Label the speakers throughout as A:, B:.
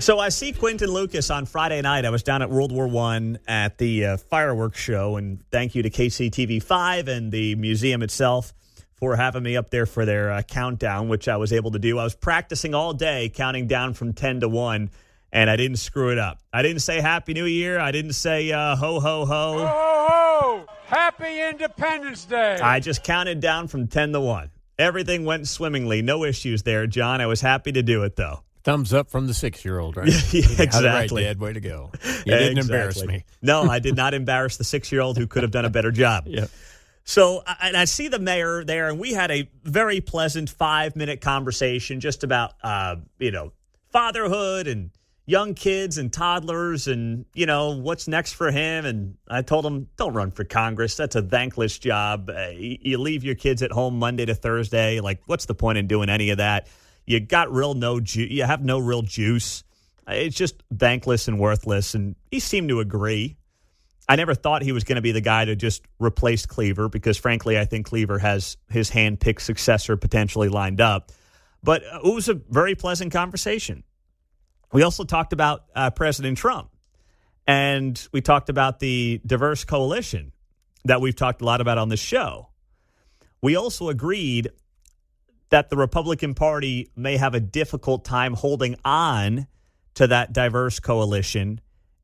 A: So I see Quentin Lucas on Friday night. I was down at World War I at the fireworks show, and thank you to KCTV5 and the museum itself for having me up there for their countdown, which I was able to do. I was practicing all day, counting down from 10 to 1, and I didn't screw it up. I didn't say Happy New Year. I didn't say ho, ho, ho.
B: Ho, ho, ho! Happy Independence Day!
A: I just counted down from 10 to 1. Everything went swimmingly. No issues there, John. I was happy to do it, though.
C: Thumbs up from the 6-year-old, right?
A: Yeah, exactly.
C: Right, Dad. Way to go. You didn't embarrass me.
A: No, I did not embarrass the 6-year-old who could have done a better job.
C: Yeah.
A: So, and I see the mayor there, and we had a very pleasant 5-minute conversation just about, fatherhood and young kids and toddlers and, what's next for him. And I told him, don't run for Congress. That's a thankless job. You leave your kids at home Monday to Thursday. Like, what's the point in doing any of that? You got you have no real juice. It's just thankless and worthless. And he seemed to agree. I never thought he was going to be the guy to just replace Cleaver because, frankly, I think Cleaver has his hand-picked successor potentially lined up. But it was a very pleasant conversation. We also talked about President Trump. And we talked about the diverse coalition that we've talked a lot about on this show. We also agreed that the Republican Party may have a difficult time holding on to that diverse coalition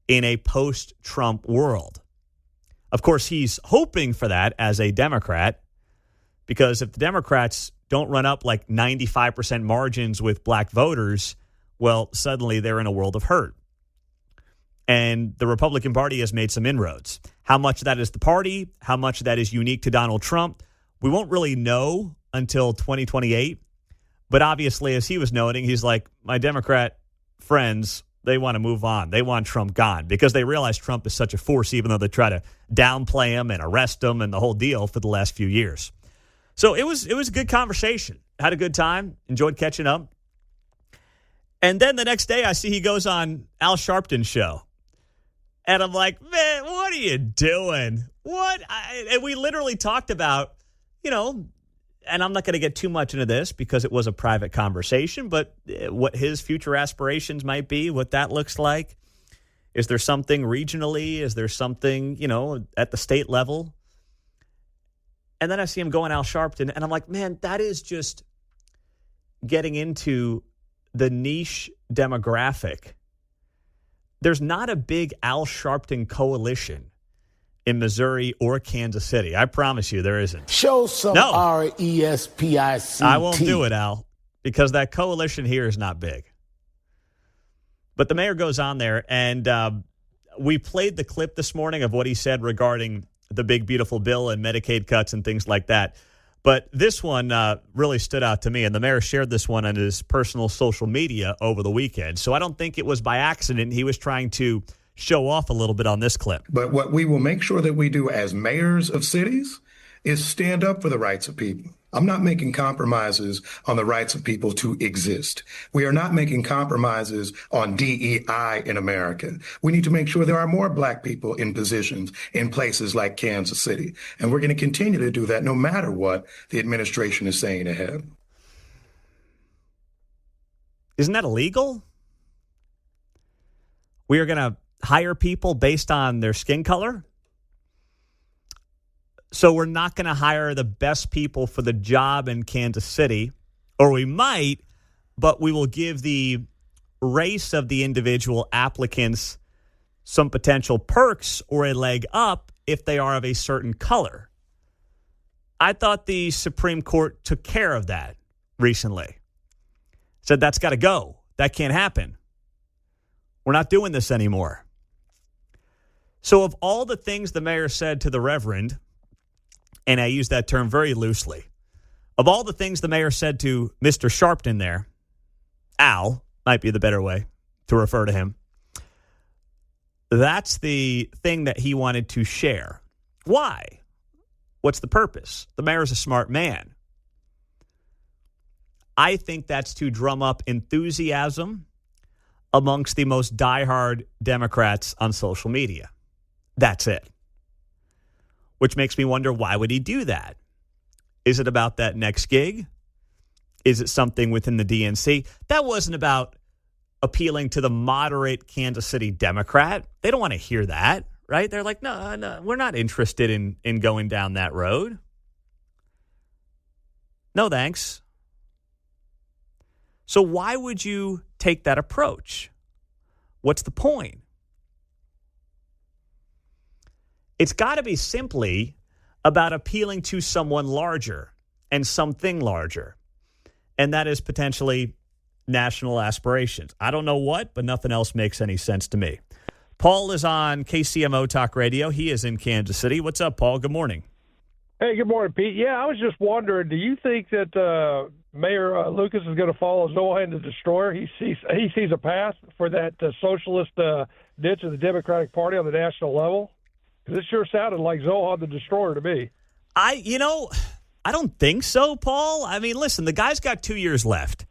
A: in a post-Trump world. Of course, he's hoping for that as a Democrat, because if the Democrats don't run up like 95% margins with black voters, well, suddenly they're in a world of hurt. And the Republican Party has made some inroads. How much of that is the party? How much of that is unique to Donald Trump? We won't really know until 2028. But obviously, as he was noting, he's like, my Democrat friends, they want to move on. They want Trump gone because they realize Trump is such a force, even though they try to downplay him and arrest him and the whole deal for the last few years. So it was a good conversation. Had a good time. Enjoyed catching up. And then the next day, I see he goes on Al Sharpton's show. And I'm like, man, what are you doing? And we literally talked about, and I'm not going to get too much into this because it was a private conversation, but what his future aspirations might be, what that looks like. Is there something regionally? Is there something, at the state level? And then I see him going Al Sharpton, and I'm like, man, that is just getting into the niche demographic. There's not a big Al Sharpton coalition in Missouri or Kansas City. I promise you there isn't.
D: Show some RESPICT.
A: I won't do it, Al, because that coalition here is not big. But the mayor goes on there, and we played the clip this morning of what he said regarding the big, beautiful bill and Medicaid cuts and things like that. But this one really stood out to me, and the mayor shared this one on his personal social media over the weekend. So I don't think it was by accident. He was trying to show off a little bit on this clip.
E: But what we will make sure that we do as mayors of cities is stand up for the rights of people. I'm not making compromises on the rights of people to exist. We are not making compromises on DEI in America. We need to make sure there are more black people in positions in places like Kansas City. And we're going to continue to do that no matter what the administration is saying ahead.
A: Isn't that illegal? We are going to hire people based on their skin color? So we're not going to hire the best people for the job in Kansas City, or we might, but we will give the race of the individual applicants some potential perks or a leg up if they are of a certain color. I thought the Supreme Court took care of that recently. Said that's got to go. That can't happen. We're not doing this anymore. So of all the things the mayor said to the Reverend, and I use that term very loosely, of all the things the mayor said to Mr. Sharpton there, Al might be the better way to refer to him, that's the thing that he wanted to share. Why? What's the purpose? The mayor's a smart man. I think that's to drum up enthusiasm amongst the most diehard Democrats on social media. That's it. Which makes me wonder, why would he do that? Is it about that next gig? Is it something within the DNC? That wasn't about appealing to the moderate Kansas City Democrat. They don't want to hear that, right? They're like, no, we're not interested in going down that road. No, thanks. So why would you take that approach? What's the point? It's got to be simply about appealing to someone larger and something larger. And that is potentially national aspirations. I don't know what, but nothing else makes any sense to me. Paul is on KCMO Talk Radio. He is in Kansas City. What's up, Paul? Good morning.
F: Hey, good morning, Pete. Yeah, I was just wondering, do you think that Mayor Lucas is going to follow Zohan the Destroyer? He sees a path for that socialist ditch of the Democratic Party on the national level? Because it sure sounded like Zohan the Destroyer to me.
A: I don't think so, Paul. I mean, listen, the guy's got 2 years left.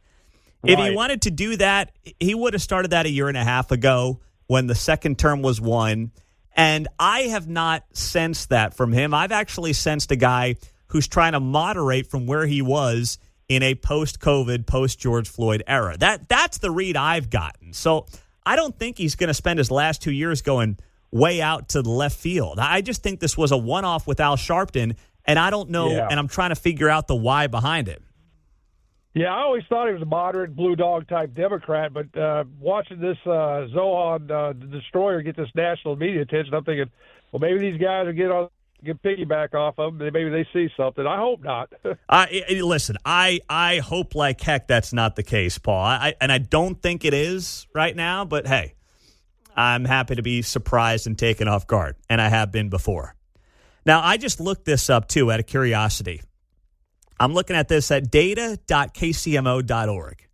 A: If he wanted to do that, he would have started that a year and a half ago when the second term was won. And I have not sensed that from him. I've actually sensed a guy who's trying to moderate from where he was in a post-COVID, post-George Floyd era. That's the read I've gotten. So I don't think he's going to spend his last 2 years going way out to the left field. I just think this was a one-off with Al Sharpton, and I don't know, and I'm trying to figure out the why behind it.
F: Yeah, I always thought he was a moderate blue dog type Democrat, but watching this Zohan the Destroyer get this national media attention, I'm thinking, well, maybe these guys will get piggyback off of them. Maybe they see something. I hope not.
A: Listen, I hope like heck that's not the case, Paul. And I don't think it is right now, but hey, I'm happy to be surprised and taken off guard, and I have been before. Now, I just looked this up, too, out of curiosity. I'm looking at this at data.kcmo.org.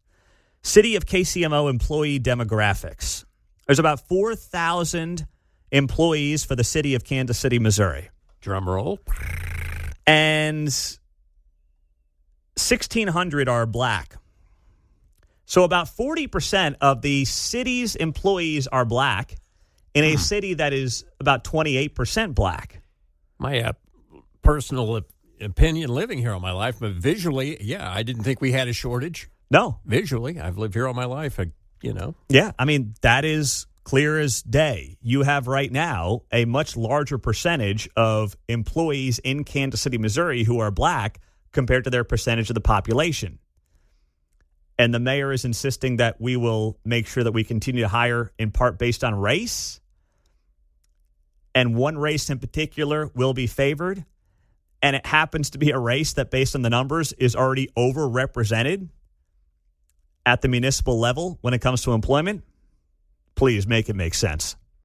A: City of KCMO employee demographics. There's about 4,000 employees for the city of Kansas City, Missouri.
C: Drum roll.
A: And 1,600 are black. So about 40% of the city's employees are black in a city that is about 28% black.
C: My personal opinion living here all my life, but visually, yeah, I didn't think we had a shortage.
A: No.
C: Visually, I've lived here all my life,
A: Yeah, I mean, that is clear as day. You have right now a much larger percentage of employees in Kansas City, Missouri who are black compared to their percentage of the population. And the mayor is insisting that we will make sure that we continue to hire in part based on race. And one race in particular will be favored. And it happens to be a race that, based on the numbers, is already overrepresented at the municipal level when it comes to employment. Please make it make sense.